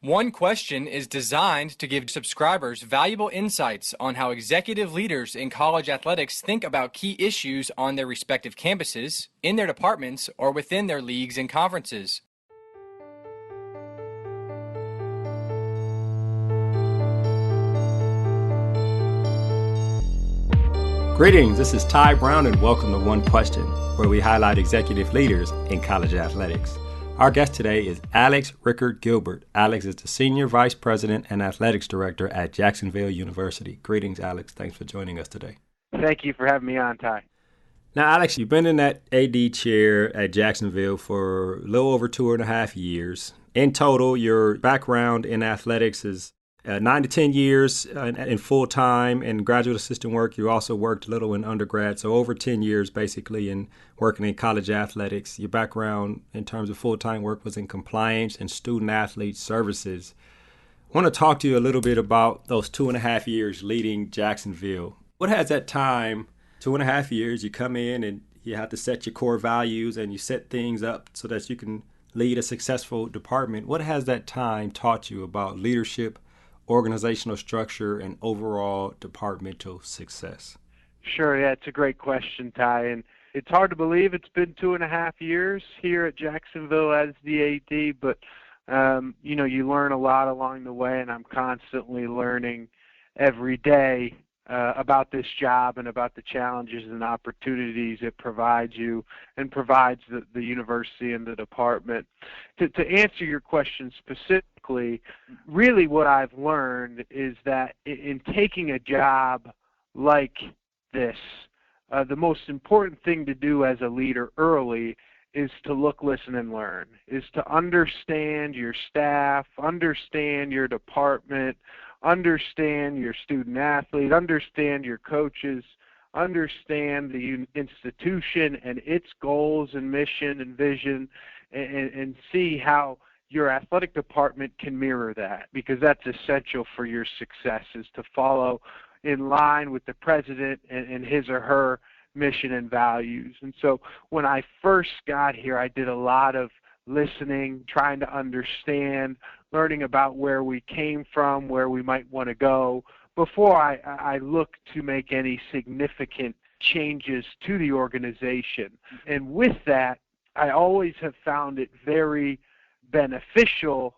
One Question is designed to give subscribers valuable insights on how executive leaders in college athletics think about key issues on their respective campuses, in their departments, or within their leagues and conferences. Greetings, this is Ty Brown and welcome to One Question, where we highlight executive leaders in college athletics. Our guest today is Alex Ricker-Gilbert. Alex is the Senior Vice President and Athletics Director at Jacksonville University. Greetings, Alex. Thanks for joining us today. Thank you for having me on, Ty. Now, Alex, you've been in that AD chair at Jacksonville for a little over 2.5 years. In total, your background in athletics is 9 to 10 years in full-time and graduate assistant work. You also worked a little in undergrad, so over 10 years basically in working in college athletics. Your background in terms of full-time work was in compliance and student-athlete services. I want to talk to you a little bit about those 2.5 years leading Jacksonville. What has that time, 2.5 years, you come in and you have to set your core values and you set things up so that you can lead a successful department. What has that time taught you about leadership, organizational structure, and overall departmental success? Sure, yeah, it's a great question, Ty, and it's hard to believe it's been 2.5 years here at Jacksonville as the AD, but you learn a lot along the way, and I'm constantly learning every day about this job and about the challenges and opportunities it provides you and provides the university and the department. To answer your question specifically, really what I've learned is that in taking a job like this, the most important thing to do as a leader early is to look, listen, and learn, is to understand your staff, understand your department, understand your student athlete, understand your coaches, understand the institution and its goals and mission and vision, and see how your athletic department can mirror that, because that's essential for your success, is to follow in line with the president and his or her mission and values. And so when I first got here, I did a lot of listening, trying to understand, learning about where we came from, where we might want to go, before I look to make any significant changes to the organization. And with that, I always have found it very beneficial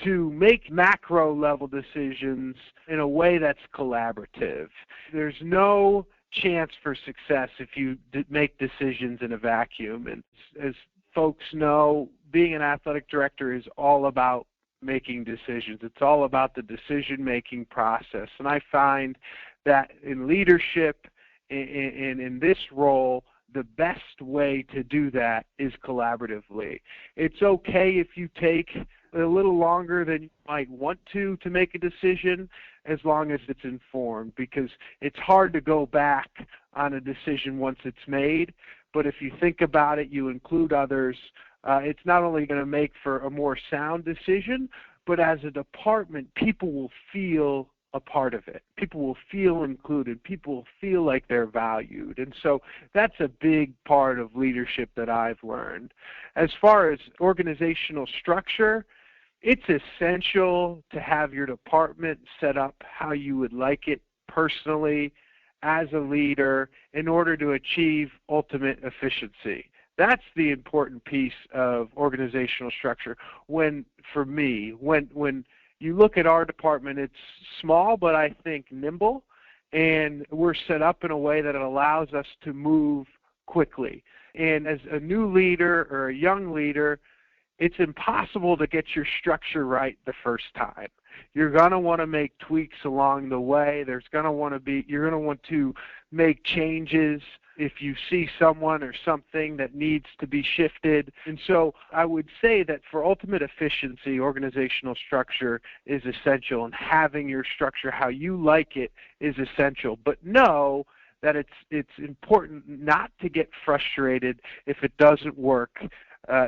to make macro-level decisions in a way that's collaborative. There's no chance for success if you make decisions in a vacuum. And as folks know, being an athletic director is all about making decisions. It's all about the decision-making process. And I find that in leadership and in this role, the best way to do that is collaboratively. It's okay if you take a little longer than you might want to make a decision, as long as it's informed, because it's hard to go back on a decision once it's made. But if you think about it, you include others, it's not only going to make for a more sound decision, but as a department, people will feel a part of it. People will feel included. People will feel like they're valued. And so that's a big part of leadership that I've learned. As far as organizational structure, it's essential to have your department set up how you would like it personally as a leader in order to achieve ultimate efficiency. That's the important piece of organizational structure. For me, when you look at our department, it's small, but I think nimble, and we're set up in a way that it allows us to move quickly. And as a new leader or a young leader, it's impossible to get your structure right the first time. You're going to want to make tweaks along the way. You're going to want to make changes if you see someone or something that needs to be shifted. And so I would say that for ultimate efficiency, organizational structure is essential, and having your structure how you like it is essential. But know that it's important not to get frustrated if it doesn't work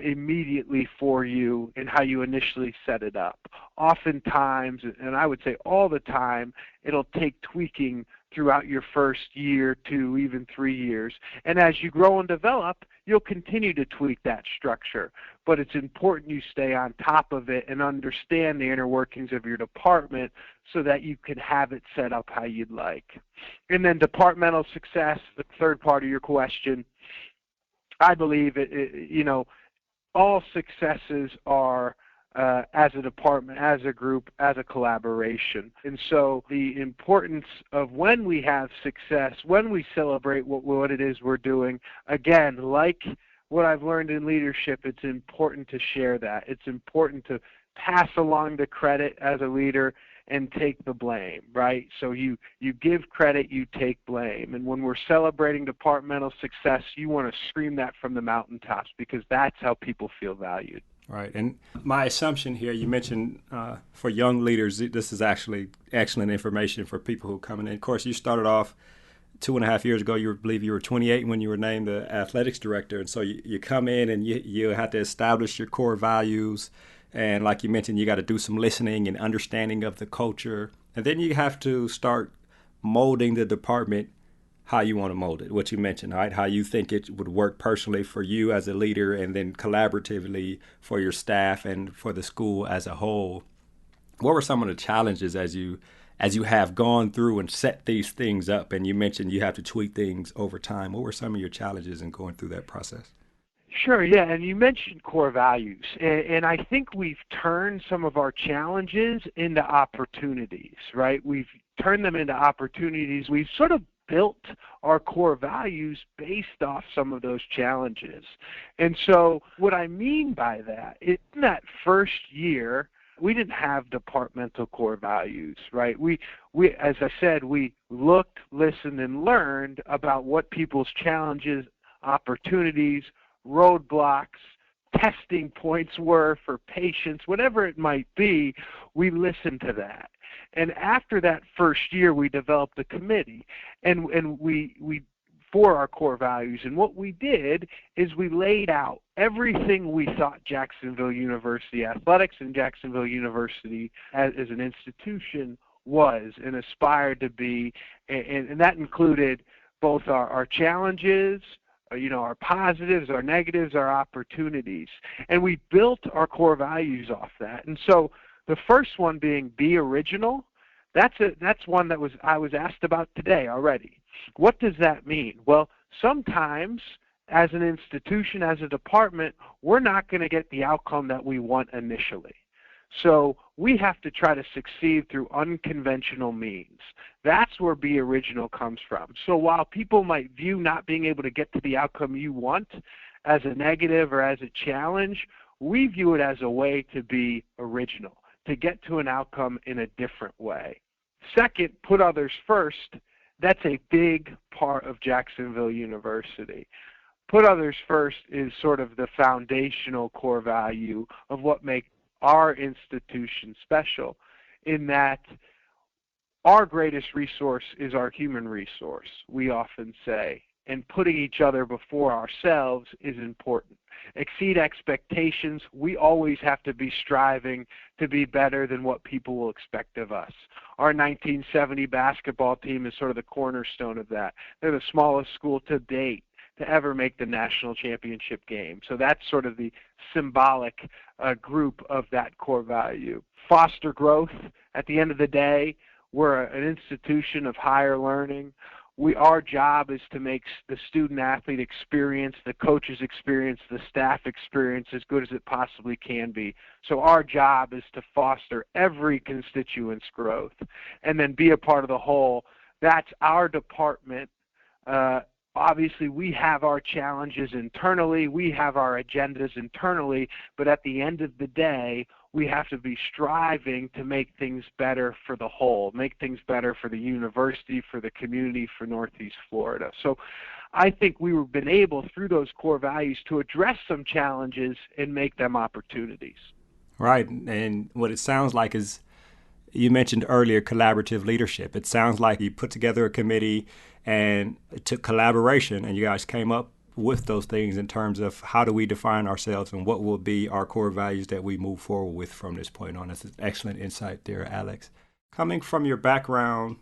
immediately for you and how you initially set it up. Oftentimes, and I would say all the time, it'll take tweaking throughout your first year, 2, even 3 years. And as you grow and develop, you'll continue to tweak that structure. But it's important you stay on top of it and understand the inner workings of your department so that you can have it set up how you'd like. And then departmental success, the third part of your question, I believe all successes are as a department, as a group, as a collaboration. And so the importance of when we have success, when we celebrate what it is we're doing, again, like what I've learned in leadership, it's important to share that. It's important to pass along the credit as a leader and take the blame, right? So you give credit, you take blame. And when we're celebrating departmental success, you want to scream that from the mountaintops because that's how people feel valued. Right. And my assumption here, you mentioned for young leaders, this is actually excellent information for people who come in. And of course, you started off 2.5 years ago. I believe you were 28 when you were named the athletics director. And so you come in and you have to establish your core values. And like you mentioned, you got to do some listening and understanding of the culture. And then you have to start molding the department how you want to mold it, what you mentioned, right? How you think it would work personally for you as a leader and then collaboratively for your staff and for the school as a whole. What were some of the challenges as you have gone through and set these things up? And you mentioned you have to tweak things over time. What were some of your challenges in going through that process? Sure, yeah, and you mentioned core values, and I think we've turned some of our challenges into opportunities, right? We've turned them into opportunities. We've sort of built our core values based off some of those challenges. And so what I mean by that, in that first year, we didn't have departmental core values, right? We as I said, we looked, listened, and learned about what people's challenges, opportunities, roadblocks, testing points were for patients, whatever it might be. We listened to that. And after that first year, we developed a committee, and we for our core values. And what we did is we laid out everything we thought Jacksonville University athletics and Jacksonville University as an institution was and aspired to be, and that included both our challenges, our positives, our negatives, our opportunities. And we built our core values off that. And so the first one being be original, that's one that I was asked about today already. What does that mean? Well, sometimes as an institution, as a department, we're not going to get the outcome that we want initially. So we have to try to succeed through unconventional means. That's where be original comes from. So while people might view not being able to get to the outcome you want as a negative or as a challenge, we view it as a way to be original, to get to an outcome in a different way. Second, put others first. That's a big part of Jacksonville University. Put others first is sort of the foundational core value of what makes our institution special, in that our greatest resource is our human resource, we often say, and putting each other before ourselves is important. Exceed expectations. We always have to be striving to be better than what people will expect of us. Our 1970 basketball team is sort of the cornerstone of that. They're the smallest school to date to ever make the national championship game. So that's sort of the symbolic group of that core value. Foster growth. At the end of the day, we're an institution of higher learning. Our job is to make the student-athlete experience, the coach's experience, the staff experience as good as it possibly can be. So our job is to foster every constituent's growth and then be a part of the whole. That's our department. Obviously, we have our challenges internally. We have our agendas internally. But at the end of the day, we have to be striving to make things better for the whole, make things better for the university, for the community, for Northeast Florida. So I think we've been able, through those core values, to address some challenges and make them opportunities. Right. And what it sounds like is, you mentioned earlier collaborative leadership. It sounds like you put together a committee and it took collaboration, and you guys came up with those things in terms of how do we define ourselves and what will be our core values that we move forward with from this point on. That's an excellent insight there, Alex. Coming from your background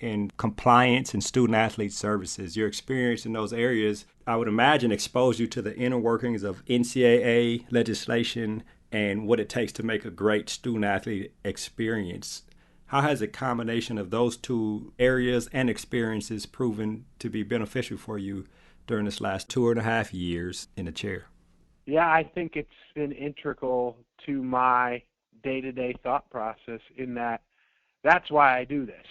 in compliance and student-athlete services. Your experience in those areas, I would imagine, exposed you to the inner workings of NCAA legislation and what it takes to make a great student-athlete experience. How has a combination of those two areas and experiences proven to be beneficial for you during this last 2.5 years in the chair? Yeah, I think it's been integral to my day-to-day thought process in that's why I do this.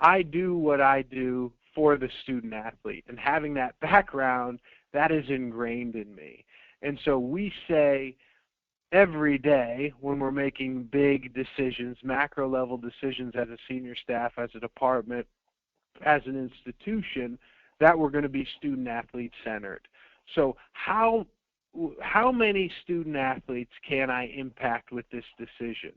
I do what I do for the student athlete, and having that background, that is ingrained in me. And so we say every day when we're making big decisions, macro level decisions as a senior staff, as a department, as an institution, that we're going to be student athlete centered. So how many student athletes can I impact with this decision?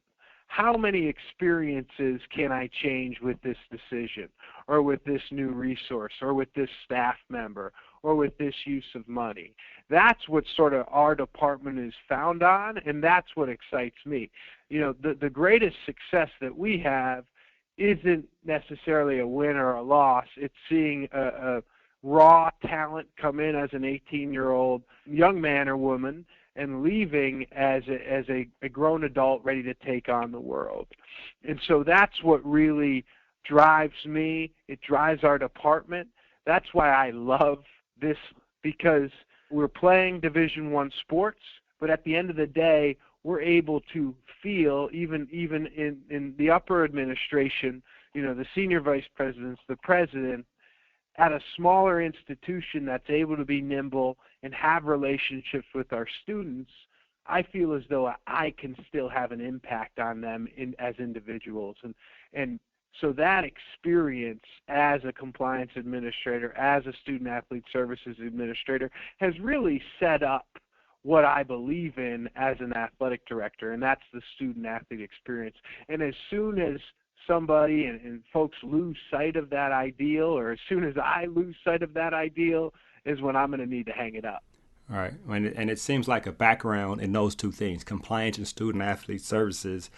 How many experiences can I change with this decision, or with this new resource, or with this staff member, or with this use of money? That's what sort of our department is found on, and that's what excites me. You know, the greatest success that we have isn't necessarily a win or a loss. It's seeing a raw talent come in as an 18-year-old young man or woman and leaving as a grown adult ready to take on the world. And so that's what really drives me. It drives our department. That's why I love this, because we're playing Division I sports, but at the end of the day, we're able to feel, even in the upper administration, you know, the senior vice presidents, the president, at a smaller institution that's able to be nimble and have relationships with our students, I feel as though I can still have an impact on them as individuals. And so that experience as a compliance administrator, as a student athlete services administrator, has really set up what I believe in as an athletic director, and that's the student athlete experience. And as soon as somebody and folks lose sight of that ideal, or as soon as I lose sight of that ideal, is when I'm going to need to hang it up. All right. And it seems like a background in those two things, compliance and student athlete services,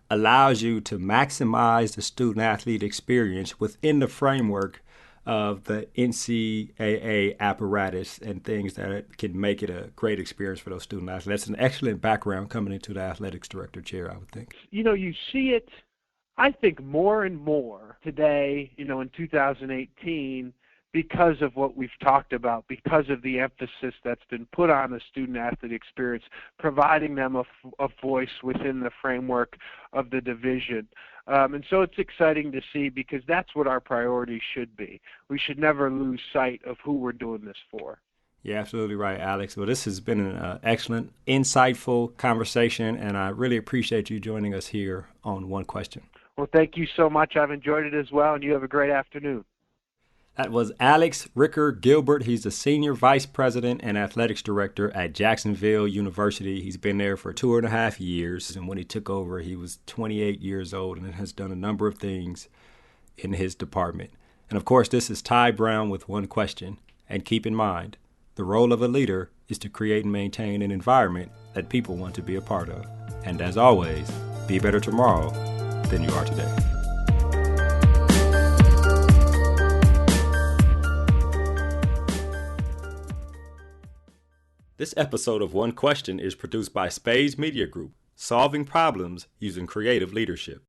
allows you to maximize the student athlete experience within the framework of the NCAA apparatus and things that can make it a great experience for those student athletes. That's an excellent background coming into the athletics director chair, I would think. You know, you see it, I think, more and more today, you know, in 2018, because of what we've talked about, because of the emphasis that's been put on the student-athlete experience, providing them a voice within the framework of the division. And so it's exciting to see, because that's what our priorities should be. We should never lose sight of who we're doing this for. You're absolutely right, Alex. Well, this has been an excellent, insightful conversation, and I really appreciate you joining us here on One Question. Well, thank you so much. I've enjoyed it as well, and you have a great afternoon. That was Alex Ricker-Gilbert. He's the Senior Vice President and Athletics Director at Jacksonville University. He's been there for 2.5 years, and when he took over, he was 28 years old and has done a number of things in his department. And of course, this is Ty Brown with One Question. And keep in mind, the role of a leader is to create and maintain an environment that people want to be a part of. And as always, be better tomorrow than you are today. This episode of One Question is produced by Spades Media Group, solving problems using creative leadership.